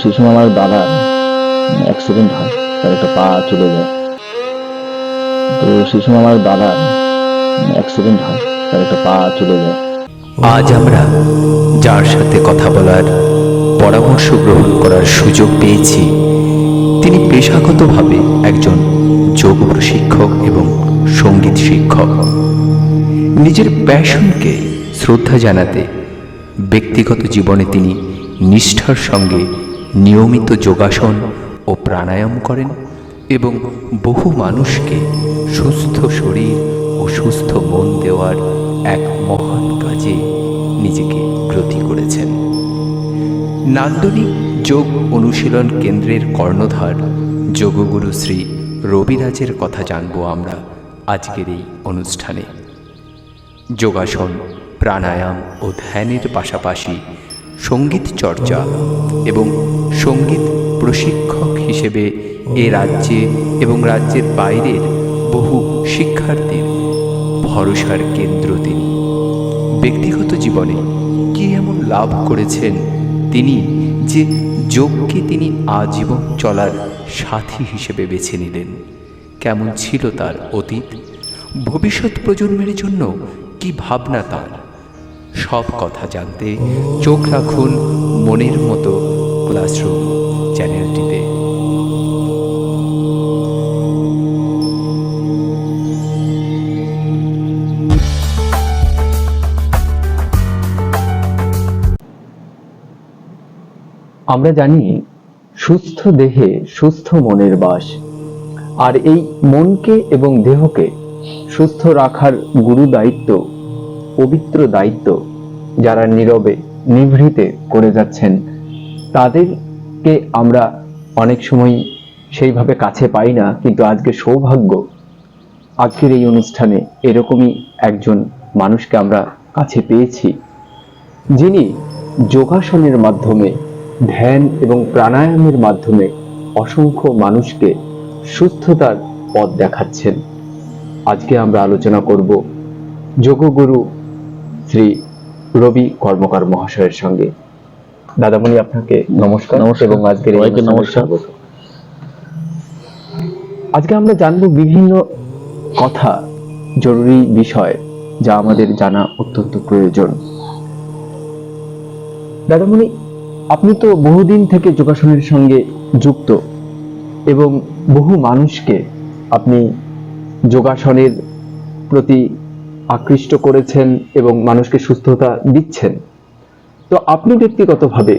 সেই সময় আমার দাদার অ্যাক্সিডেন্ট হয়, তার একটা পা চলে যায়। সেই সময় আমার দাদার অ্যাক্সিডেন্ট হয়, তার একটা পা চলে যায়। আজ আমরা যার সাথে কথা বলার, পরামর্শ গ্রহণ করার সুযোগ পেয়েছি, তিনি পেশাগতভাবে একজন যোগ প্রশিক্ষক এবং সঙ্গীত শিক্ষক। নিজের প্যাশনকে শ্রদ্ধা জানাতে ব্যক্তিগত জীবনে তিনি নিষ্ঠার সঙ্গে নিয়মিত যোগাসন ও প্রাণায়াম করেন এবং বহু মানুষকে সুস্থ শরীর ও সুস্থ মন দেওয়ার এক মহান কাজে নিজেকে ব্রতী করেছেন। নান্দনিক যোগ অনুশীলন কেন্দ্রের কর্ণধার যোগগুরু শ্রী রবিরাজের কথা জানব আমরা আজকের এই অনুষ্ঠানে। যোগাসন, প্রাণায়াম ও ধ্যানের পাশাপাশি সঙ্গীত চর্চা এবং সঙ্গীত প্রশিক্ষক হিসেবে এ রাজ্যে এবং রাজ্যের বাইরের বহু শিক্ষার্থীর ভরসার কেন্দ্র তিনি। ব্যক্তিগত জীবনে কি এমন লাভ করেছেন তিনি যে যোগকে তিনি আজীবন চলার সাথী হিসেবে বেছে নিলেন? কেমন ছিল তার অতীত? ভবিষ্যৎ প্রজন্মের জন্য কি ভাবনা তার? সব কথা জানতে চোখ রাখুন মনের মতো ক্লাসরুম চ্যানেলটিতে। আমরা জানি সুস্থ দেহে সুস্থ মনের বাস, আর এই মনকে এবং দেহকে সুস্থ রাখার গুরু দায়িত্ব, পবিত্র দায়িত্ব যারা নীরবে নিভৃতে করে যাচ্ছেন, তাদেরকে আমরা অনেক সময় সেইভাবে কাছে পাই না, কিন্তু আজকে সৌভাগ্য, আজকের এই অনুষ্ঠানে এরকমই একজন মানুষকে আমরা কাছে পেয়েছি, যিনি যোগাসনের মাধ্যমে, ধ্যান এবং প্রাণায়ামের মাধ্যমে অসংখ্য মানুষকে সুস্থতার পথ দেখাচ্ছেন। আজকে আমরা আলোচনা করব যোগগুরু শ্রী রবি কর্মকার মহাশয়ের সঙ্গে। দাদামণি, আপনাকে নমস্কার। এবং আজকের নমস্কার। আজকে আমরা জানবো বিভিন্ন কথা, জরুরি বিষয় যা আমাদের জানা অত্যন্ত প্রয়োজন। দাদামণি, আপনি তো বহুদিন থেকে যোগাসনের সঙ্গে যুক্ত এবং বহু মানুষকে আপনি যোগাসনের প্রতি আকৃষ্ট করেছেন এবং মানুষকে সুস্থতা দিচ্ছেন। তো আপনি ব্যক্তিগতভাবে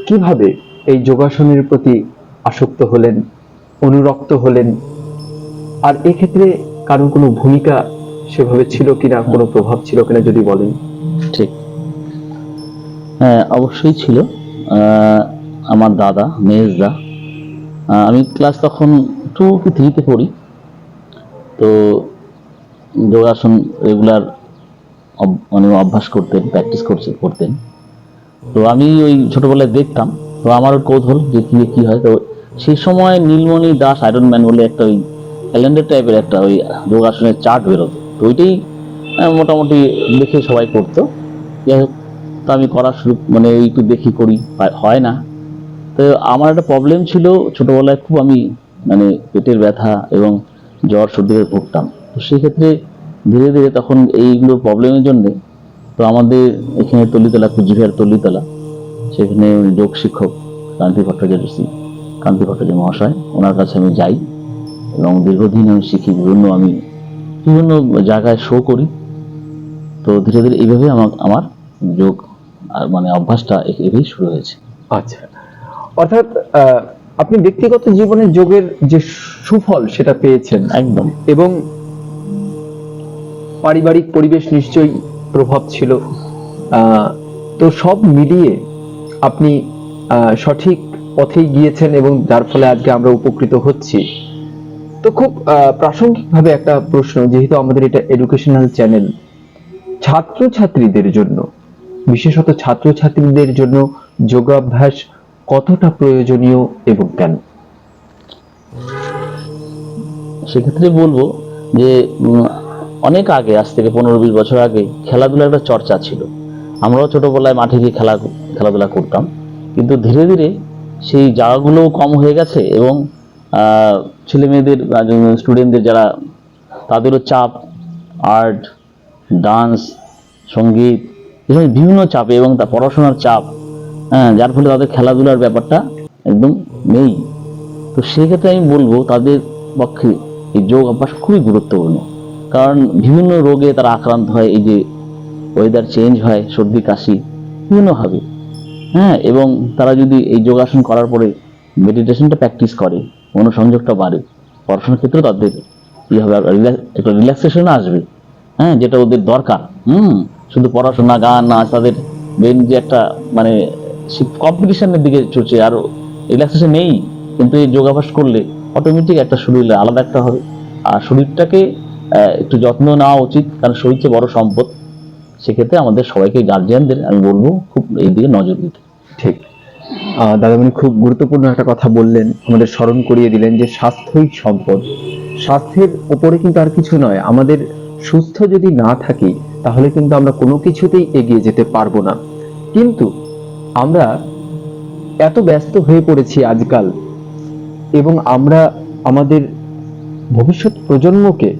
কিভাবে এই যোগাসনের প্রতি আসক্ত হলেন, অনুরক্ত হলেন, আর এক্ষেত্রে কারণ কোনো ভূমিকা সেভাবে ছিল কিনা, কোনো প্রভাব ছিল কিনা যদি বলেন। ঠিক, হ্যাঁ অবশ্যই ছিল। আমার দাদা, মেজদা, আমি ক্লাস তখন 2 কি 3-তে পড়ি, তো যোগাসন রেগুলার মানে অভ্যাস করতেন, প্র্যাকটিস করতেন। তো আমি ওই ছোটবেলায় দেখতাম, তো আমার কৌতূহল যে কি হয়। তো সেই সময় নীলমণি দাস আয়রন ম্যান বলে একটা ওই ক্যালেন্ডার টাইপের একটা ওই যোগাসনের চার্ট বেরোতো, তো ওইটাই মোটামুটি দেখে সবাই করতো। যাই হোক, তো আমি করা শুরু, মানে একটু দেখি করি, হয় না। তো আমার একটা প্রবলেম ছিল ছোটবেলায়, খুব আমি মানে পেটের ব্যথা এবং জ্বর সর্দিতে ভুগতাম। তো সেক্ষেত্রে ধীরে ধীরে তখন এইগুলো প্রবলেমের জন্য, তো আমাদের এখানে তলিতলা, কুচবিহার তলিতলা, সেখানে যোগ শিক্ষক কান্তি ভট্টাচার্য মহাশয়, ওনার কাছে আমি যাই এবং দীর্ঘদিন আমি শিখি, বিভিন্ন জায়গায় শো করি। তো ধীরে ধীরে এইভাবে আমার যোগ মানে অভ্যাসটা এভাবেই শুরু হয়েছে। আচ্ছা, অর্থাৎ আপনি ব্যক্তিগত জীবনে যোগের যে সুফল সেটা পেয়েছেন একদম, এবং পারিবারিক পরিবেশ নিশ্চয়ই প্রভাব ছিল। তো সব মিলিয়ে আপনি সঠিক পথেই গিয়েছেন এবং যার ফলে আজকে আমরা উপকৃত হচ্ছি। তো খুব প্রাসঙ্গিকভাবে একটা প্রশ্ন, যেহেতু আমাদের এটা এডুকেশনাল চ্যানেল, ছাত্রছাত্রীদের জন্য, বিশেষত ছাত্রছাত্রীদের জন্য যোগাভ্যাস কতটা প্রয়োজনীয় এবং কেন? সেক্ষেত্রে বলবো যে অনেক আগে, আজ থেকে 15-20 বছর আগে খেলাধুলার একটা চর্চা ছিল। আমরাও ছোটবেলায় মাঠে গিয়ে খেলাধুলা করতাম, কিন্তু ধীরে ধীরে সেই জায়গাগুলোও কম হয়ে গেছে, এবং ছেলে মেয়েদের স্টুডেন্টদের যারা, তাদেরও চাপ, আর্ট, ডান্স, সঙ্গীত, এসব বিভিন্ন চাপে, এবং তা পড়াশোনার চাপ, হ্যাঁ, যার ফলে তাদের খেলাধুলার ব্যাপারটা একদম নেই। তো সেক্ষেত্রে আমি বলবো তাদের পক্ষে এই যোগ অভ্যাস খুবই গুরুত্বপূর্ণ, কারণ বিভিন্ন রোগে তারা আক্রান্ত হয়, এই যে ওয়েদার চেঞ্জ হয়, সর্দি কাশি বিভিন্নভাবে, হ্যাঁ, এবং তারা যদি এই যোগাসন করার পরে মেডিটেশনটা প্র্যাকটিস করে, মনোসংযোগটা বাড়ে, পড়াশোনার ক্ষেত্রেও তাদের হবে, একটা রিল্যাক্সেশন আসবে, হ্যাঁ, যেটা ওদের দরকার। শুধু পড়াশোনা, গান, নাচ, তাদের মেন যে একটা মানে কম্পিটিশনের দিকে চলছে, আর রিল্যাক্সেশন নেই। কিন্তু এই যোগাভ্যাস করলে অটোমেটিক একটা শরীর আলাদা একটা হবে, আর শরীরটাকে একটু যত্ন নেওয়া উচিত, কারণ শরীরকে বড় সম্পদ। সেক্ষেত্রে আমাদের সবাইকে, গার্জিয়ানদের আমি বলবো খুব এই দিকে নজর দিতে। ঠিক। দাদামণি খুব গুরুত্বপূর্ণ একটা কথা বললেন, আমাদের স্মরণ করিয়ে দিলেন যে স্বাস্থ্যই সম্পদ। স্বাস্থ্যের উপরে কিন্তু আর কিছু নয়, আমাদের সুস্থ যদি না থাকি তাহলে কিন্তু আমরা কোনো কিছুতেই এগিয়ে যেতে পারবো না। কিন্তু আমরা এত ব্যস্ত হয়ে পড়েছি আজকাল, এবং আমরা আমাদের ভবিষ্যৎ প্রজন্মকে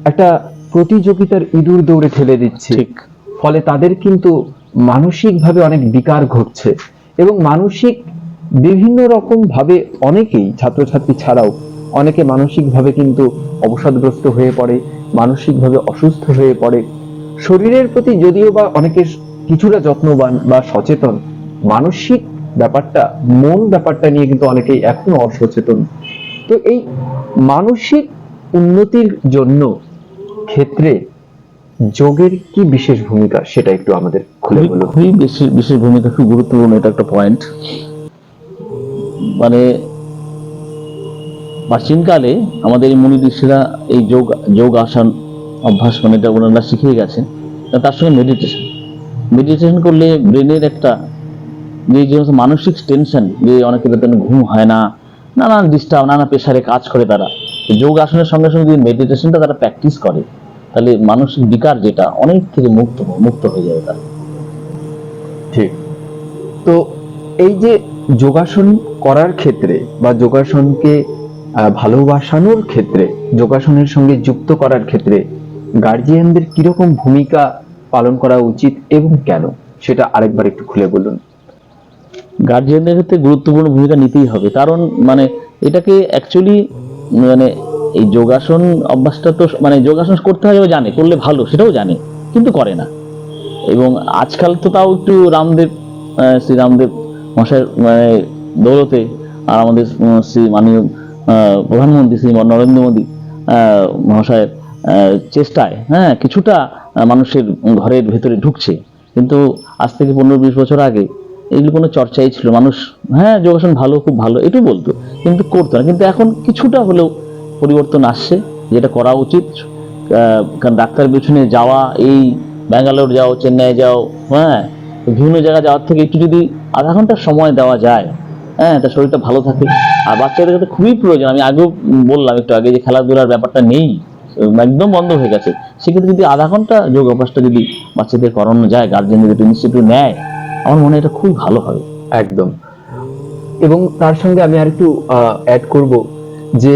একটা প্রতিযোগিতার ইঁদুর দৌড়ে ঠেলে দিচ্ছি। ঠিক। ফলে তাদের কিন্তু মানসিকভাবে অনেক বিকার ঘটছে, এবং মানসিক বিভিন্ন রকম ভাবে অনেকেই, ছাত্রছাত্রী ছাড়াও অনেকে মানসিকভাবে কিন্তু অবসাদগ্রস্ত হয়ে পড়ে, মানসিকভাবে অসুস্থ হয়ে পড়ে। শরীরের প্রতি যদিও বা অনেকের কিছুটা যত্নবান বা সচেতন, মানসিক ব্যাপারটা, মন ব্যাপারটা নিয়ে কিন্তু অনেকেই এখনো অসচেতন। তো এই মানসিক উন্নতির জন্য ক্ষেত্রে যোগের কি বিশেষ ভূমিকা, সেটা একটু আমাদের খুলে বলুন। খুবই বিশেষ ভূমিকা, খুব গুরুত্বপূর্ণ, এটা একটা পয়েন্ট। মানে প্রাচীনকালে আমাদের এই মুনি ঋষিরা এই যোগ আসন অভ্যাস, মানে এটা ওনারা শিখিয়ে গেছেন। তার সঙ্গে মেডিটেশন করলে ব্রেনের একটা যে মানসিক টেনশন, যে অনেকের ঘুম হয় না, নানান ডিস্টার্ব, নানা প্রেশারে কাজ করে, তারা যোগ আসনের সঙ্গে সঙ্গে যদি মেডিটেশনটা তারা প্র্যাকটিস করে, তাহলে মানসিক বিকার যেটা অনেক থেকে মুক্ত হয়ে যাবে তারা। ঠিক। তো এই যে যোগাসন করার ক্ষেত্রে বা যোগাসনকে ভালোবাসানোর ক্ষেত্রে, যোগাসনের সঙ্গে যুক্ত করার ক্ষেত্রে গার্জিয়ানদের কিরকম ভূমিকা পালন করা উচিত এবং কেন, সেটা আরেকবার একটু খুলে বলুন। গার্জিয়ানদের ক্ষেত্রে গুরুত্বপূর্ণ ভূমিকা নিতেই হবে, কারণ মানে এটাকে অ্যাকচুয়ালি মানে এই যোগাসন অভ্যাসটা তো মানে যোগাসন করতে হয়, জানে, করলে ভালো সেটাও জানে, কিন্তু করে না। এবং আজকাল তো তাও একটু শ্রী রামদেব মশাইয়ের মানে দৌলতে, আর আমাদের শ্রী মাননীয় প্রধানমন্ত্রী শ্রী নরেন্দ্র মোদী মহাশয়ের চেষ্টায়, হ্যাঁ, কিছুটা মানুষের ঘরের ভেতরে ঢুকছে। কিন্তু আজ থেকে 15-20 বছর আগে এগুলো কোনো চর্চাই ছিল, মানুষ হ্যাঁ যোগাসন ভালো, খুব ভালো এটু বলতো, কিন্তু করতো না। কিন্তু এখন কিছুটা হলেও পরিবর্তন আসছে, যেটা করা উচিত। কারণ ডাক্তার পেছনে যাওয়া, এই ব্যাঙ্গালোর যাও, চেন্নাই যাও, হ্যাঁ, বিভিন্ন জায়গায় যাওয়ার থেকে একটু যদি আধা ঘন্টার সময় দেওয়া যায়, হ্যাঁ, তার শরীরটা ভালো থাকে। আর বাচ্চাদের কাছে খুবই প্রয়োজন, আমি আগেও বললাম একটু আগে যে খেলাধুলার ব্যাপারটা নেই, একদম বন্ধ হয়ে গেছে। সেক্ষেত্রে যদি আধা ঘন্টা যোগ অভ্যাসটা যদি বাচ্চাদের করানো যায়, গার্জেনদের যদি ইনস্টিটিউট নেয়, আমার মনে হয় এটা খুব ভালো হবে। একদম। এবং তার সঙ্গে আমি আরেকটু অ্যাড করব যে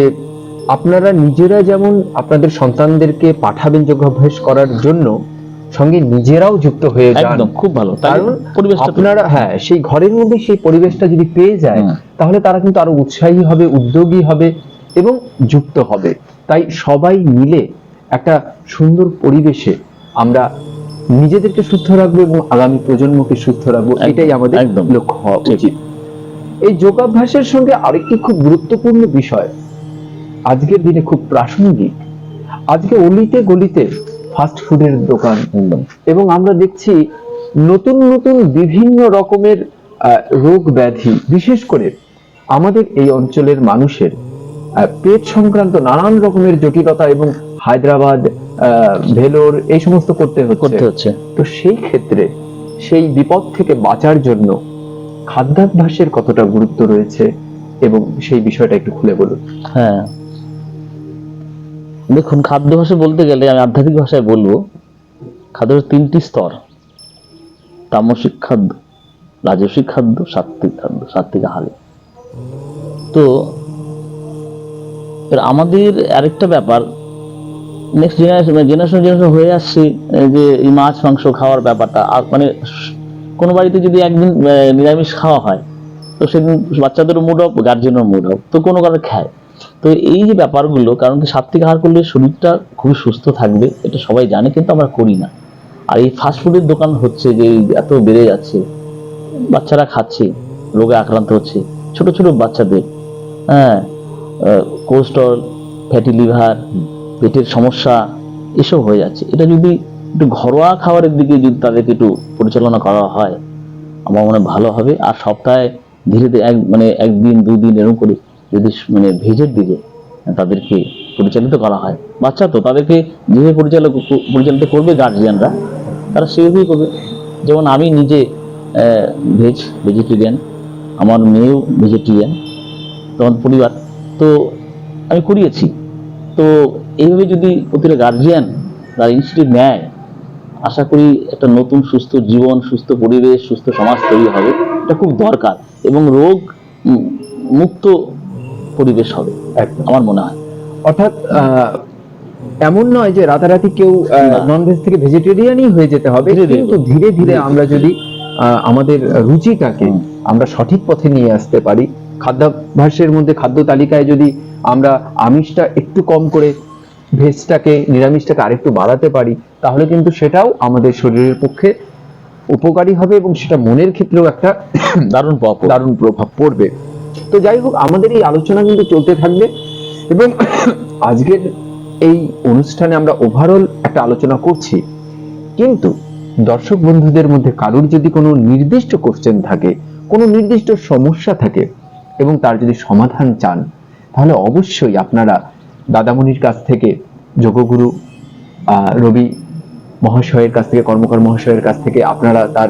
আপনারা নিজেরা যেমন আপনাদের সন্তানদেরকে পাঠাবেন যোগাভ্যাস করার জন্য, সঙ্গে নিজেরাও যুক্ত হয়ে যান। একদম খুব ভালো, কারণ পরিবেশটা আপনারা, হ্যাঁ, সেই ঘরের মধ্যে সেই পরিবেশটা যদি পেয়ে যায়, তাহলে তারা কিন্তু আরো উৎসাহী হবে, উদ্যোগী হবে এবং যুক্ত হবে। তাই সবাই মিলে একটা সুন্দর পরিবেশে আমরা নিজেদেরকে সুস্থ রাখবো এবং আগামী প্রজন্মকে সুস্থ রাখবো, এটাই আমাদের লক্ষ্য হওয়া উচিত। এই যোগাভ্যাসের সঙ্গে আরেকটি খুব গুরুত্বপূর্ণ বিষয় আজকের দিনে খুব প্রাসঙ্গিক, আজকে অলিতে গলিতে ফাস্ট ফুডের দোকান, এবং আমরা দেখছি নতুন নতুন বিভিন্ন রকমের রোগ ব্যাধি, বিশেষ করে আমাদের এই অঞ্চলের মানুষের পেট সংক্রান্ত নানান রকমের জটিলতা, এবং হায়দ্রাবাদ, ভেলোর এই সমস্ত করতে হচ্ছে। তো সেই ক্ষেত্রে সেই বিপদ থেকে বাঁচার জন্য খাদ্যাভ্যাসের কতটা গুরুত্ব রয়েছে, এবং সেই বিষয়টা একটু খুলে বলুন। হ্যাঁ, দেখুন, খাদ্যাভ্যাসে বলতে গেলে আমি আধ্যাত্মিক ভাষায় বলবো, খাদ্যের 3টি স্তর: তামসিক খাদ্য, রাজসিক খাদ্য, সাত্ত্বিক খাদ্য, সাত্ত্বিক আহারে। তো এর আমাদের আরেকটা ব্যাপার, নেক্সট জেনারেশন হয়ে আসছে যে এই মাছ মাংস খাওয়ার ব্যাপারটা, আর মানে কোনো বাড়িতে যদি একদিন নিরামিষ খাওয়া হয় তো সেদিন বাচ্চাদেরও মুড অফ, গার্জেনেরও মুড অফ, তো কোনো কারণে খায়। তো এই যে ব্যাপারগুলো, কারণ কি সাত্বিক আহার করলে শরীরটা খুবই সুস্থ থাকবে, এটা সবাই জানে, কিন্তু আমরা করি না। আর এই ফাস্টফুডের দোকান হচ্ছে যে এত বেড়ে যাচ্ছে, বাচ্চারা খাচ্ছে, রোগে আক্রান্ত হচ্ছে, ছোট ছোট বাচ্চাদের, হ্যাঁ, কোলেস্ট্রল, ফ্যাটি লিভার, পেটের সমস্যা, এসব হয়ে যাচ্ছে। এটা যদি একটু ঘরোয়া খাবারের দিকে যদি তাদেরকে একটু পরিচালনা করা হয়, আমার মনে হয় ভালো হবে। আর সপ্তাহে ধীরে ধীরে মানে একদিন দুদিন এরকম করে যদি মানে ভেজের দিকে তাদেরকে পরিচালিত করা হয়, বাচ্চা তো তাদেরকে যেভাবে পরিচালিত করবে গার্জিয়ানরা, তারা সেভাবেই করবে। যেমন আমি নিজে ভেজিটেরিয়ান, আমার মেয়েও ভেজিটেরিয়ান, তোমার পরিবার, তো আমি করিয়েছি। তো এইভাবে যদি প্রতিটা গার্জিয়ান তার ইনস্টিটিউট নেয়, আশা করি একটা নতুন সুস্থ জীবন, সুস্থ পরিবেশ, সুস্থ সমাজ তৈরি হবে। এটা খুব দরকার, এবং রোগ মুক্ত পরিবেশ হবে আমার মনে হয়। অর্থাৎ এমন নয় যে রাতারাতি কেউ ননভেজ থেকে ভেজিটেরিয়ানই হয়ে যেতে হবে, কিন্তু ধীরে ধীরে আমরা যদি আমাদের রুচিটাকে আমরা সঠিক পথে নিয়ে আসতে পারি, খাদ্যাভ্যাসের মধ্যে, খাদ্য তালিকায় যদি আমরা আমিষটা একটু কম করে ভেজটাকে, নিরামিষটাকে আরেকটু বাড়াতে পারি, তাহলে কিন্তু সেটাও আমাদের শরীরের পক্ষে উপকারী হবে, এবং সেটা মনের ক্ষেত্রেও একটা দারুণ প্রভাব পড়বে। তো যাই হোক, আমাদের এই আলোচনা কিন্তু চলতে থাকবে, এবং আজকের এই অনুষ্ঠানে আমরা ওভারঅল একটা আলোচনা করছি, কিন্তু দর্শক বন্ধুদের মধ্যে কারোর যদি কোনো নির্দিষ্ট কোশ্চেন থাকে, কোনো নির্দিষ্ট সমস্যা থাকে, এবং তার যদি সমাধান চান, তাহলে অবশ্যই আপনারা দাদামণির কাছ থেকে, যোগগুরু রবি মহাশয়ের কাছ থেকে, কর্মকার মহাশয়ের কাছ থেকে আপনারা তার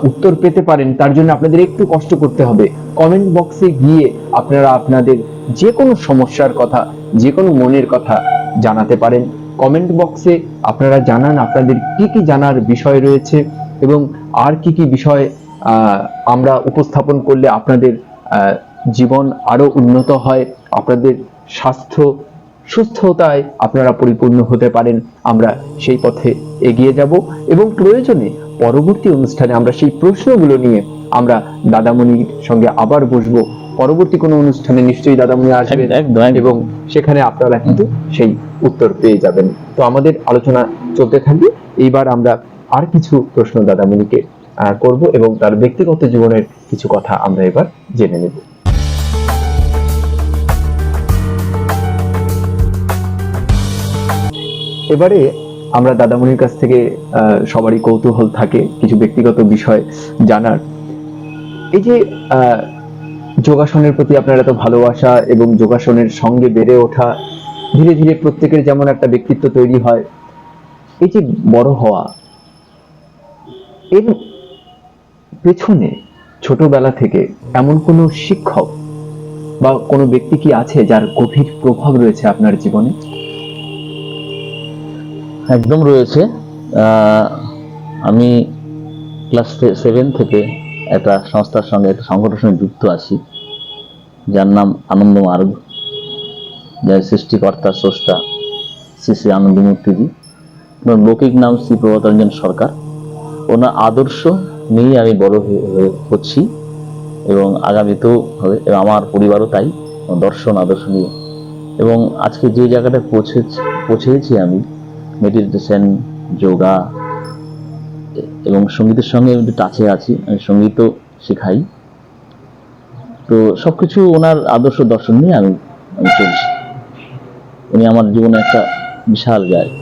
উত্তর পেতে পারেন। তার জন্য আপনাদের একটু কষ্ট করতে হবে। কমেন্ট বক্সে গিয়ে আপনারা আপনাদের যে কোনো সমস্যার কথা, যে কোনো মনের কথা জানাতে পারেন। কমেন্ট বক্সে আপনারা জানান আপনাদের কি কি জানার বিষয় রয়েছে, এবং আর কি কি বিষয় আমরা উপস্থাপন করলে আপনাদের জীবন আরো উন্নত হয়, আপনাদের স্বাস্থ্য সুস্থতায় আপনারা পরিপূর্ণ হতে পারেন। আমরা সেই পথে এগিয়ে যাব, এবং প্রয়োজনে পরবর্তী অনুষ্ঠানে আমরা সেই প্রশ্নগুলো নিয়ে আমরা দাদামণির সঙ্গে আবার বসবো। পরবর্তী কোনো অনুষ্ঠানে নিশ্চয়ই দাদামণি আসবেন, এবং সেখানে আপনারা কিন্তু সেই উত্তর পেয়ে যাবেন। তো আমাদের আলোচনা চলতে থাকবে। এইবার আমরা আর কিছু প্রশ্ন দাদামণিকে করব, এবং তার ব্যক্তিগত জীবনের কিছু কথা আমরা এবার জেনে নেব। এবারে আমরা দাদামণির কাছ থেকে সবারই কৌতূহল থাকে কিছু ব্যক্তিগত বিষয় জানার। এই যে যোগাসনের প্রতি আপনার এত ভালোবাসা, এবং যোগাসনের সঙ্গে বেড়ে ওঠা, ধীরে ধীরে প্রত্যেকের যেমন একটা ব্যক্তিত্ব তৈরি হয়, এই যে বড় হওয়া, এর পেছনে ছোটবেলা থেকে এমন কোনো শিক্ষক বা কোনো ব্যক্তি কি আছে যার গভীর প্রভাব রয়েছে আপনার জীবনে? একদম রয়েছে। আমি ক্লাস 7 থেকে একটা সংস্থার সঙ্গে, একটা সংগঠনের সঙ্গে যুক্ত আছি, যার নাম আনন্দ মার্গ, যার সৃষ্টিকর্তা স্রষ্টা শ্রী শ্রী আনন্দমূর্তিজি, ওনার লৌকিক নাম শ্রী প্রভাতরঞ্জন সরকার। ওনার আদর্শ নিয়ে আমি বড় হচ্ছি, এবং আগামীতেও হবে, এবং আমার পরিবারও তাই, দর্শন আদর্শ নিয়ে। এবং আজকে যে জায়গাটা পৌঁছেছি আমি, মেডিটেশন, যোগা এবং সঙ্গীতের সঙ্গে একটু টাচে আছি, আমি সঙ্গীতও শেখাই। তো সবকিছু ওনার আদর্শ দর্শন নিয়ে আমি চলছি। উনি আমার জীবনে একটা বিশাল জায়গা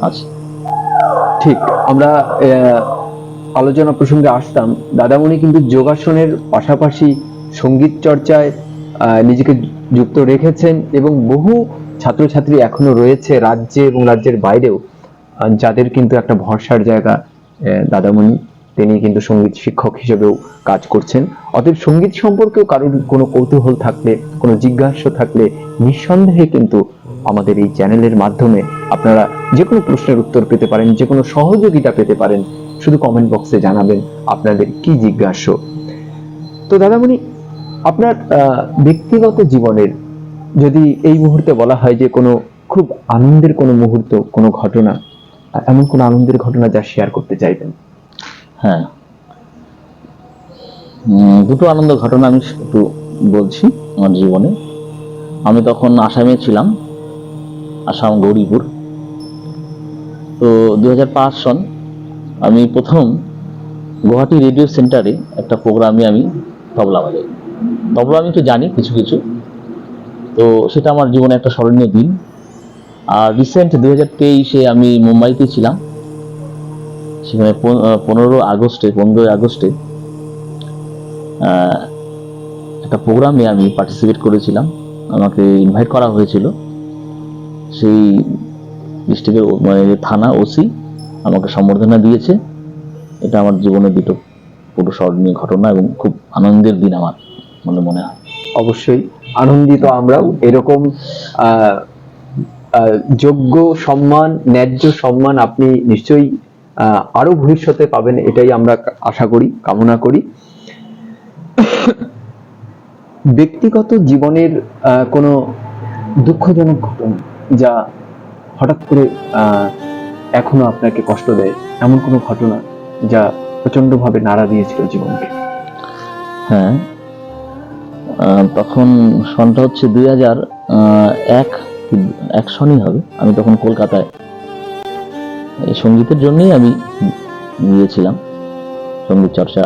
আছে। ঠিক, আমরা আলোচনা প্রসঙ্গে আসতাম। দাদামণি কিন্তু যোগাসনের পাশাপাশি সঙ্গীত চর্চায় নিজেকে যুক্ত রেখেছেন, এবং বহু ছাত্রছাত্রী এখনো রয়েছে রাজ্যে এবং রাজ্যের বাইরেও, যাদের কিন্তু একটা ভরসার জায়গা দাদামণি। তিনি কিন্তু সঙ্গীত শিক্ষক হিসেবেও কাজ করছেন। অতএব সঙ্গীত সম্পর্কেও কারোর কোনো কৌতূহল থাকলে, কোনো জিজ্ঞাসা থাকলে, নিঃসন্দেহে কিন্তু আমাদের এই চ্যানেলের মাধ্যমে আপনারা যে কোনো প্রশ্নের উত্তর পেতে পারেন, যে কোনো সহযোগিতা পেতে পারেন। শুধু কমেন্ট বক্সে জানাবেন আপনাদের কি জিজ্ঞাসা। তো দাদামণি, আপনার ব্যক্তিগত জীবনের যদি এই মুহূর্তে বলা হয় যে কোনো খুব আনন্দের কোনো মুহূর্ত, কোনো ঘটনা, এমন কোনো আনন্দের ঘটনা যা শেয়ার করতে চাইবেন? হ্যাঁ, দুটো আনন্দ ঘটনা আমি একটু বলছি আমার জীবনে। আমি তখন আসামে ছিলাম, আসাম গৌরীপুর। তো 2005 সন আমি প্রথম গুয়াহাটি রেডিও সেন্টারে একটা প্রোগ্রামে আমি তবলা বাজাই। তবলা আমি একটু জানি কিছু কিছু, তো সেটা আমার জীবনে একটা স্মরণীয় দিন। আর রিসেন্ট 2023-এ আমি মুম্বাইতে ছিলাম, সেখানে 15ই আগস্টে একটা প্রোগ্রামে আমি পার্টিসিপেট করেছিলাম। আমাকে ইনভাইট করা হয়েছিল, সেই ডিস্ট্রিক্টের মানে থানা ওসি আমাকে সম্বর্ধনা দিয়েছে। এটা আমার জীবনের দুটো পুরো স্মরণীয় ঘটনা এবং খুব আনন্দের দিন আমার মনে হয়। অবশ্যই আনন্দিত আমরাও। এরকম যোগ্য সম্মান, ন্যায্য সম্মান আপনি নিশ্চয়ই আরো ভবিষ্যতে পাবেন, এটাই আমরা আশা করি, কামনা করি। ব্যক্তিগত জীবনের কোনো দুঃখজনক ঘটনা যা হঠাৎ করে এখনো আপনাকে কষ্ট দেয়, এমন কোনো ঘটনা যা প্রচন্ডভাবে নাড়া দিয়েছিল জীবনকে? হ্যাঁ, তখন সনটা হচ্ছে 2001 সনই হবে। আমি তখন কলকাতায় এই সঙ্গীতের জন্যই আমি গিয়েছিলাম, সঙ্গীত চর্চা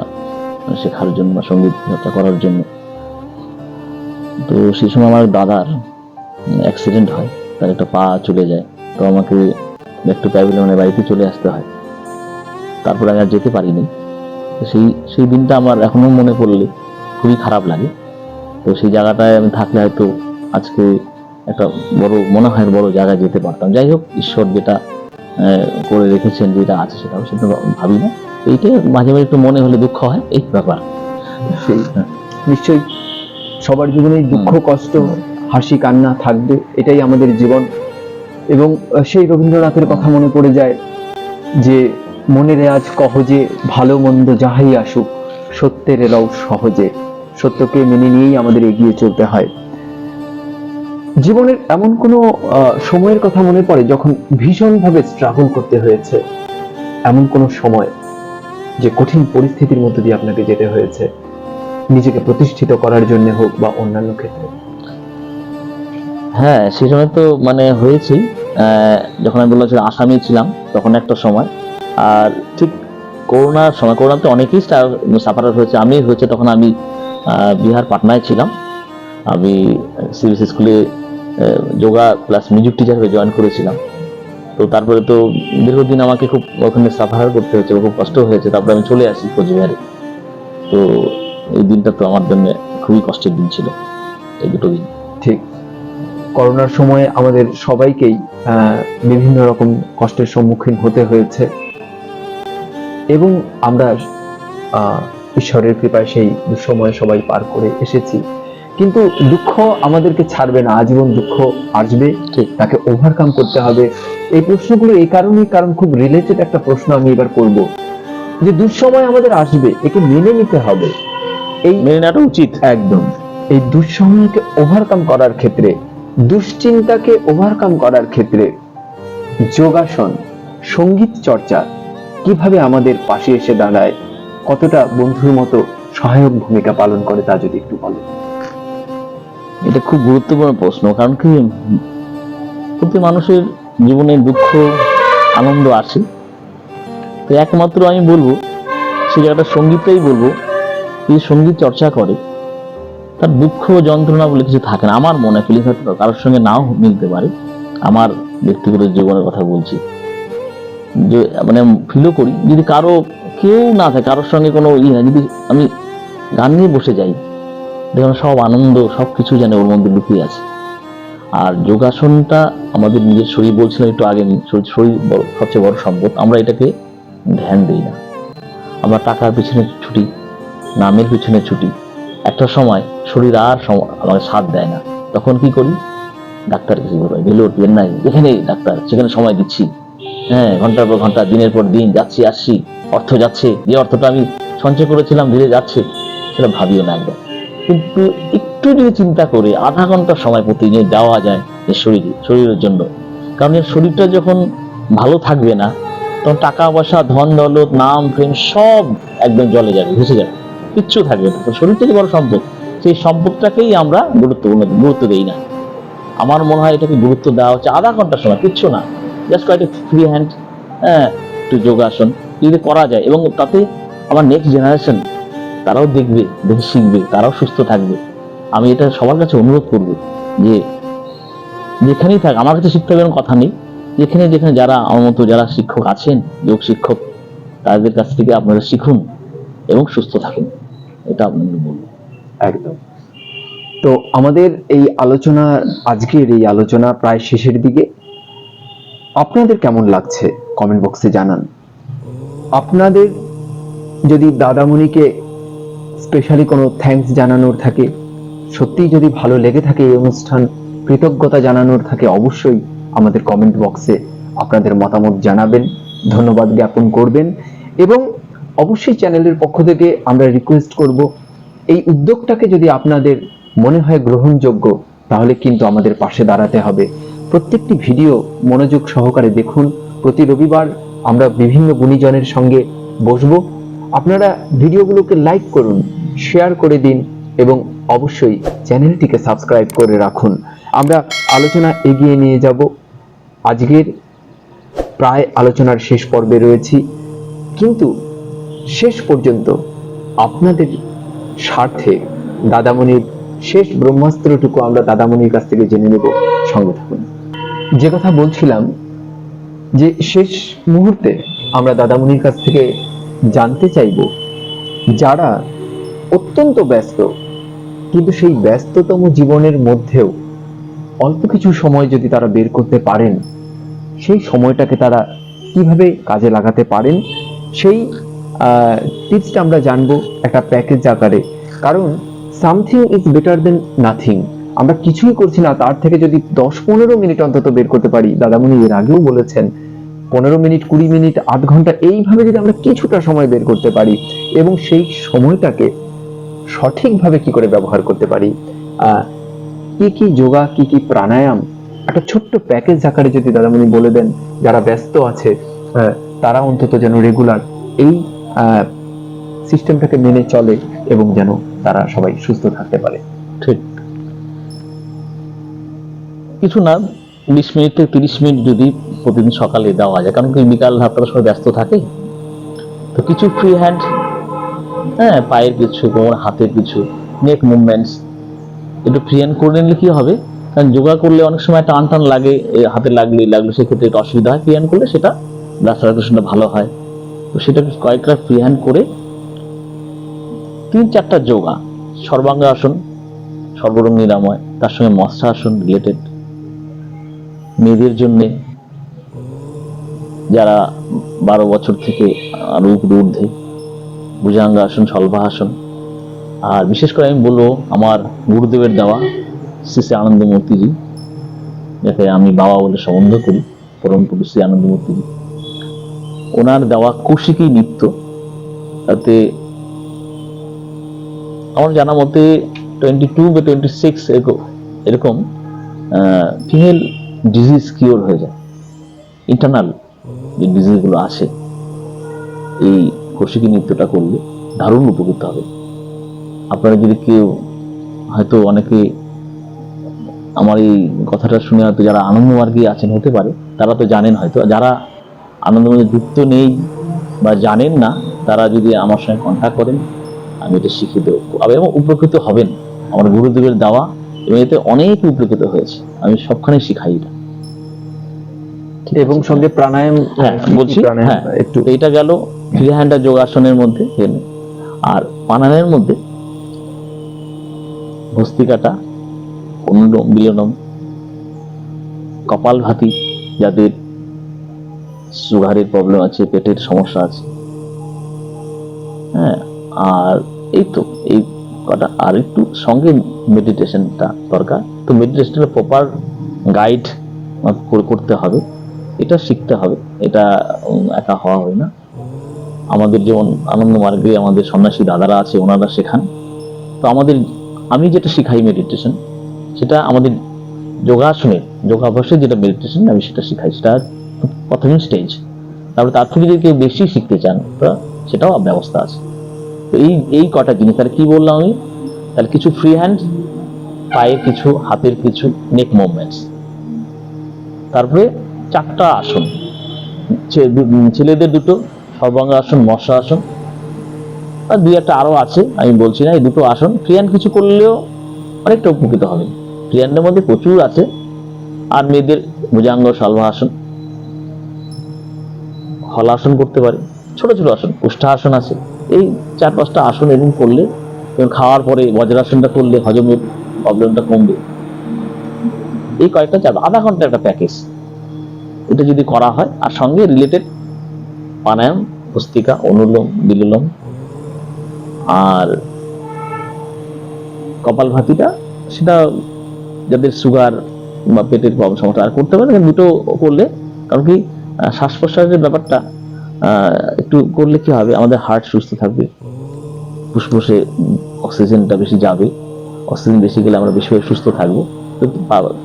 শেখার জন্য বা সঙ্গীত চর্চা করার জন্য। তো সেই সময় আমার দাদার অ্যাক্সিডেন্ট হয়, তার একটা পা চলে যায়। তো আমাকে একটু প্যাভিলিয়নের বাড়িতে চলে আসতে হয়, তারপর আমি আর যেতে পারিনি। তো সেই দিনটা আমার এখনো মনে পড়লে খুবই খারাপ লাগে। তো সেই জায়গাটায় আমি থাকলে হয়তো আজকে একটা বড় জায়গায় যেতে পারতাম। যাই হোক, ঈশ্বর যেটা করে রেখেছেন, যেটা আছে সেটা ভাবি না। এইটা মাঝে মাঝে একটু মনে হলে দুঃখ হয়, এই ব্যাপার। সেই নিশ্চয়ই সবার জীবনেই দুঃখ, কষ্ট, হাসি, কান্না থাকবে, এটাই আমাদের জীবন। এবং সেই রবীন্দ্রনাথের কথা মনে পড়ে যায় যে মনে রেয়াজ কহজে ভালো মন্দ যাহাই আসুক সত্যের এলাও সহজে। সত্যকে মেনে নিয়েই আমাদের এগিয়ে চলতে হয়। জীবনের এমন কোনো সময়ের কথা মনে পড়ে যখন ভীষণভাবে স্ট্রাগল করতে হয়েছে, এমন কোনো সময় যে কঠিন পরিস্থিতির মধ্যে দিয়ে আপনাকে যেতে হয়েছে নিজেকে প্রতিষ্ঠিত করার জন্য হোক বা অন্যান্য ক্ষেত্রে? হ্যাঁ, সেই সময় তো মানে হয়েছেই। যখন আমি বললাম আসামে ছিলাম তখন একটা সময়, আর ঠিক করোনার সময়, করোনাতে অনেকেই সাফারার হয়েছে, আমি হয়েছে। তখন আমি বিহার পাটনায় ছিলাম। আমি সিবিএসই স্কুলে যোগা প্লাস মিউজিক টিচার হয়ে জয়েন করেছিলাম। তো তারপরে তো দীর্ঘদিন আমাকে খুব ওখানে সাফার করতে হয়েছে, খুব কষ্ট হয়েছে। তারপরে আমি চলে আসি কোচবিহারে। তো এই দিনটা তো আমার জন্য খুবই কষ্টের দিন ছিল, এই দুটো দিন। ঠিক, করোনার সময় আমাদের সবাইকেই বিভিন্ন রকম কষ্টের সম্মুখীন হতে হয়েছে এবং আমরা ঈশ্বরের কৃপায় সেই দুঃসময় সবাই পার করে এসেছি। কিন্তু দুঃখ আমাদেরকে ছাড়বে না, আজীবন দুঃখ আসবে, ঠিক, তাকে ওভারকাম করতে হবে। এই প্রশ্নগুলো এই কারণেই, কারণ খুব রিলেটেড একটা প্রশ্ন আমি এবার করব, যে দুঃসময় আমাদের আসবে, একে মেনে নিতে হবে, এই মেনে নেওয়াটা উচিত। একদম। এই দুঃসময়কে ওভারকাম করার ক্ষেত্রে, দুশ্চিন্তাকে ওভারকাম করার ক্ষেত্রে যোগাসন, সঙ্গীত চর্চা কিভাবে আমাদের পাশে এসে দাঁড়ায়, কতটা বন্ধুর মতো সহায়ক ভূমিকা পালন করে, তা যদি একটু বলেন। এটা খুব গুরুত্বপূর্ণ প্রশ্ন, কারণ কি প্রতি মানুষের জীবনে দুঃখ আনন্দ আসে। তো একমাত্র আমি বলবো সেই জায়গাটা সঙ্গীতটাই বলবো, যে সঙ্গীত চর্চা করে তার দুঃখ যন্ত্রণা বলে কিছু থাকে না। আমার মনে ফিলিংস হয়তো কারোর সঙ্গে নাও মিলতে পারে, আমার ব্যক্তিগত জীবনের কথা বলছি, যে মানে ফিলও করি যদি কেউ না থাকে, কারোর সঙ্গে কোনো না, যদি আমি গান নিয়ে বসে যাই, দেখুন সব আনন্দ সবকিছু যেন ওর মধ্যে লুকিয়ে আছে। আর যোগাসনটা আমাদের নিজের শরীর, বলছিলাম একটু আগে, শরীর সবচেয়ে বড় সম্পদ। আমরা এটাকে ধ্যান দিই না, আমরা টাকার পিছনে ছুটি, নামের পিছনে ছুটি। একটা সময় শরীর আর আমাকে সাথ দেয় না, তখন কি করি? ডাক্তার কাছে গেলে উঠবেন নাই, যেখানে ডাক্তার সেখানে সময় দিচ্ছি। হ্যাঁ, ঘন্টার পর ঘন্টা, দিনের পর দিন যাচ্ছি আসছি, অর্থ যাচ্ছে, যে অর্থটা আমি সঞ্চয় করেছিলাম ধীরে যাচ্ছে, সেটা ভাবিও না একদম। কিন্তু একটু যদি চিন্তা করে আধা ঘন্টা সময় প্রতিদিন দেওয়া যায় এই শরীরের জন্য, কারণ এর শরীরটা যখন ভালো থাকবে না তখন টাকা পয়সা, ধন দৌলত, নাম, প্রেম সব একদম জলে যাবে, ভেসে যাবে, কিচ্ছু থাকবে না। তো শরীরটা যে বড় সম্পদ, সেই সম্পদটাকেই আমরা গুরুত্ব দেই না। আমার মনে হয় এটাকে গুরুত্ব দেওয়া হচ্ছে আধা ঘন্টা সময়, কিচ্ছু না, জাস্ট কয়েকটা ফ্রি হ্যান্ড, একটু যোগাসন যদি করা যায়, এবং তাতে আমার নেক্সট জেনারেশন তারাও দেখবে, দেখে শিখবে, তারাও সুস্থ থাকবে। আমি এটা সবার কাছে অনুরোধ করব যে যেখানেই থাক, আমার কাছে শিখতে হবে এমন কথা নেই, যেখানে যেখানে যারা আমার মতো যারা শিক্ষক আছেন, যোগ শিক্ষক, তাদের কাছ থেকে আপনারা শিখুন এবং সুস্থ থাকুন, এটা আপনাদের বলবো। একদম। তো আমাদের এই আলোচনা, আজকের এই আলোচনা প্রায় শেষের দিকে। আপনাদের কেমন লাগছে কমেন্ট বক্সে জানান। আপনাদের যদি দাদামণিকে স্পেশালি কোনো থ্যাঙ্কস জানানোর থাকে, সত্যিই যদি ভালো লেগে থাকে এই অনুষ্ঠান, কৃতজ্ঞতা জানানোর থাকে, অবশ্যই আমাদের কমেন্ট বক্সে আপনাদের মতামত জানাবেন, ধন্যবাদ জ্ঞাপন করবেন। এবং অবশ্যই চ্যানেলের পক্ষ থেকে আমরা রিকোয়েস্ট করব, এই উদ্যোগটাকে যদি আপনাদের মনে হয় গ্রহণযোগ্য, তাহলে কিন্তু আমাদের পাশে দাঁড়াতে হবে। প্রত্যেকটি ভিডিও মনোযোগ সহকারে দেখুন। প্রতি রবিবার আমরা বিভিন্ন গুণীজনের সঙ্গে বসবো। আপনারা ভিডিওগুলোকে লাইক করুন, শেয়ার করে দিন এবং অবশ্যই চ্যানেলটিকে সাবস্ক্রাইব করে রাখুন। আমরা আলোচনা এগিয়ে নিয়ে যাব। আজকের প্রায় আলোচনার শেষ পর্বে রয়েছি, কিন্তু শেষ পর্যন্ত আপনাদের স্বার্থে দাদামণির শেষ ব্রহ্মাস্ত্রটুকু আমরা দাদামণির কাছ থেকে জেনে নেব। সঙ্গে থাকুন। যে কথা বলছিলাম, যে শেষ মুহূর্তে আমরা দাদামণির কাছ থেকে জানতে চাইব, যারা অত্যন্ত ব্যস্ত, কিন্তু সেই ব্যস্ততম জীবনের মধ্যেও অল্প কিছু সময় যদি তারা বের করতে পারেন, সেই সময়টাকে তারা কিভাবে কাজে লাগাতে পারেন, সেই টিপসটা আমরা জানবো একটা প্যাকেজ আকারে। কারণ something is better then nothing. আমরা কিছুই করছি না, তার থেকে যদি 10-15 মিনিট অন্তত বের করতে পারি, দাদামণি এর আগেও বলেছেন 15 মিনিট, 20 মিনিট, আধ ঘন্টা, এইভাবে যদি আমরা কিছুটা সময় বের করতে পারি এবং সেই সময়টাকে সঠিকভাবে কি করে ব্যবহার করতে পারি, কি কি যোগা, কি কি প্রাণায়াম, একটা ছোট্ট প্যাকেজ আকারে যদি দাদামণি বলে দেন, যারা ব্যস্ত আছে তারা অন্তত যেন রেগুলার এই সিস্টেমটাকে মেনে চলে এবং যেন তারা সবাই সুস্থ থাকতে পারে। ঠিক, কিছু না, 20 মিনিট থেকে 30 মিনিট যদি প্রতিদিন সকালে দেওয়া যায়, কারণ কি বিকাল হাতটা সবাই ব্যস্ত থাকে, তো কিছু ফ্রি হ্যান্ড, পায়ের কিছু, কোমর, হাতের কিছু নেক মুভমেন্টস একটু ফ্রি হ্যান্ড করে নিলে কি হবে, কারণ যোগা করলে অনেক সময় টান টান লাগে, হাতে লাগলে সেক্ষেত্রে একটু অসুবিধা হয়। ফ্রি হ্যান্ড করলে সেটা ব্লাড সার্কুলেশনটা ভালো হয়। তো সেটা কয়েকটা ফ্রি হ্যান্ড করে 3-4টা যোগা, সর্বাঙ্গ আসন, সর্বরোগ নিরাময়, তার সঙ্গে মৎস্য আসন রিলেটেড, মেয়েদের জন্য যারা 12 বছর থেকে আরো ঊর্ধ্বে, ভুজাঙ্গ আসন, শল্ভাসন। আর বিশেষ করে আমি বলবো আমার গুরুদেবের দেওয়া শ্রী শ্রী আনন্দমূর্তিজি, যাকে আমি বাবা বলে সম্বোধন করি, পরম পুরুষ শ্রী আনন্দমূর্তিজি, ওনার দেওয়া কৌশিকী নৃত্য, তাতে আমার জানা মতে 22 বা 26 এরকম ফিমেল ডিজিজ কিওর হয়ে যায়। ইন্টারনাল যে ডিজিজগুলো আছে, এই কৌশিকী নৃত্যটা করলে দারুণ উপকৃত হবে। আপনারা যদি কেউ, হয়তো অনেকে আমার এই কথাটা শুনে হয়তো যারা আনন্দমার্গে আছেন হতে পারে, তারা তো জানেন, হয়তো যারা আনন্দমার্গে যুক্ত নেই বা জানেন না, তারা যদি আমার সঙ্গে কন্ট্যাক্ট করেন, আমি এটা শিখিয়ে দেবো এবং উপকৃত হবেন। আমার গুরুদেবের দেওয়া এবং এতে অনেক উপকৃত হয়েছে, আমি সবখানে শিখাই এটা। এবং সঙ্গে প্রাণায়াম, বলছি, একটু এটা গেল ফ্রি হ্যান্ড আর যোগাসনের মধ্যে। আর প্রাণায়ামের মধ্যে ভস্ত্রিকাটা, অনুলোম বিলোম, কপালভাতি, যাদের সুগারের প্রবলেম আছে, পেটের সমস্যা আছে, আর এই তো এই কটা, আর একটু সঙ্গে মেডিটেশনটা দরকার। তো মেডিটেশনের প্রপার গাইড করতে হবে, এটা শিখতে হবে, এটা একা হওয়া হয় না। আমাদের যেমন আনন্দ মার্গে আমাদের সন্ন্যাসী দাদারা আছে, ওনারা শেখান। তো আমাদের আমি যেটা শিখাই মেডিটেশন, সেটা আমাদের যোগাভ্যাসের যেটা মেডিটেশন আমি সেটা শিখাই, সেটা প্রথম স্টেজ। তারপরে তার থেকে যদি কেউ বেশি শিখতে চান তো সেটাও ব্যবস্থা আছে। তো এই কটা জিনিস তাহলে কি বললাম আমি, তাহলে কিছু ফ্রি হ্যান্ড, পায়ের কিছু, হাতের কিছু, নেক মুভমেন্টস, তারপরে 4টা আসন, ছেলেদের 2টো সর্বাঙ্গ আসন, মশা আসন, আর 2-1টা আরো আছে আমি বলছি না। এই 2টো আসন ফ্রি হ্যান্ড কিছু করলেও অনেকটা উপকৃত হবে। ফ্রি হ্যান্ডের মধ্যে প্রচুর আছে। আর মেয়েদের ভুজাঙ্গ শালভাসন, হলাসন করতে পারে, ছোট ছোট আসন, উষ্ঠাসন আছে। এই 4-5টা আসন এরকম করলে, এবং খাওয়ার পরে বজ্রাসনটা করলে হজমের প্রবলেমটা কমবে। এই কয়েকটা আধা ঘন্টা একটা প্যাকেজ, এটা যদি করা হয়, আর সঙ্গে রিলেটেড প্রাণায়াম, ভস্ত্রিকা, অনুলোম বিলোম, আর কপালভাতিটা, সেটা যাদের সুগার বা পেটের প্রবলেম সমস্যা আর করতে পারে, 2টো করলে। কারণ কি শ্বাস প্রশ্বাসের ব্যাপারটা একটু করলে কি হবে, আমাদের হার্ট সুস্থ থাকবে, ফুসফুসে অক্সিজেনটা বেশি যাবে, অক্সিজেন বেশি গেলে আমরা বেশি সুস্থ থাকবো। তো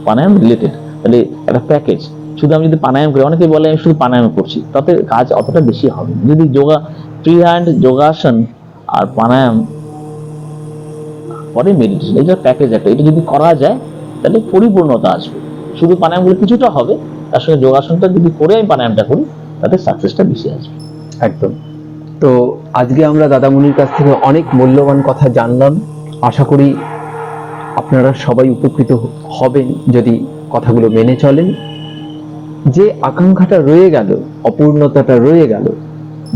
প্রাণায়াম রিলেটেড, তাহলে একটা প্যাকেজ। শুধু আমি যদি প্রাণায়াম করি, অনেকে বলে আমি শুধু প্রাণায়াম করছি, তাতে কাজ অতটা বেশি হবে। যদি ফ্রি হ্যান্ড, যোগাসন আর প্রাণায়াম পরে মেডিটেশন, এটা প্যাকেজ একটা, এটা যদি করা যায় তাহলে পরিপূর্ণতা আসবে। শুধু প্রাণায়ামগুলো কিছুটা হবে, তার সঙ্গে যোগাসনটা যদি করে আমি প্রাণায়ামটা করি, তাতে সাকসেসটা বেশি আসবে। একদম। তো আজকে আমরা দাদামণির কাছ থেকে অনেক মূল্যবান কথা জানলাম। আশা করি আপনারা সবাই উপকৃত হবেন যদি কথাগুলো মেনে চলেন। যে আকাঙ্ক্ষাটা রয়ে গেল, অপূর্ণতাটা রয়ে গেল,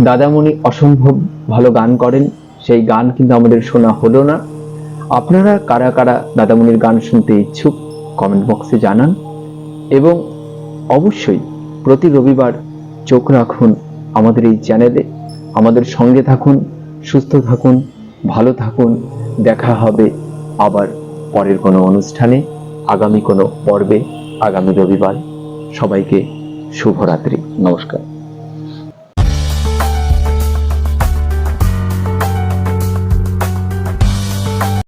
দাদামণি অসম্ভব ভালো গান করেন, সেই গান কিন্তু আমাদের শোনা হলো না। আপনারা কারা কারা দাদামণির গান শুনতে ইচ্ছুক কমেন্ট বক্সে জানান, এবং অবশ্যই প্রতি রবিবার চোখ রাখুন আমাদের এই চ্যানেলে। আমাদের সঙ্গে থাকুন, সুস্থ থাকুন, ভালো থাকুন। দেখা হবে আবার পরের কোনো অনুষ্ঠানে, আগামী কোনো পর্বে, আগামী রবিবার। সবাইকে শুভরাত্রি, নমস্কার।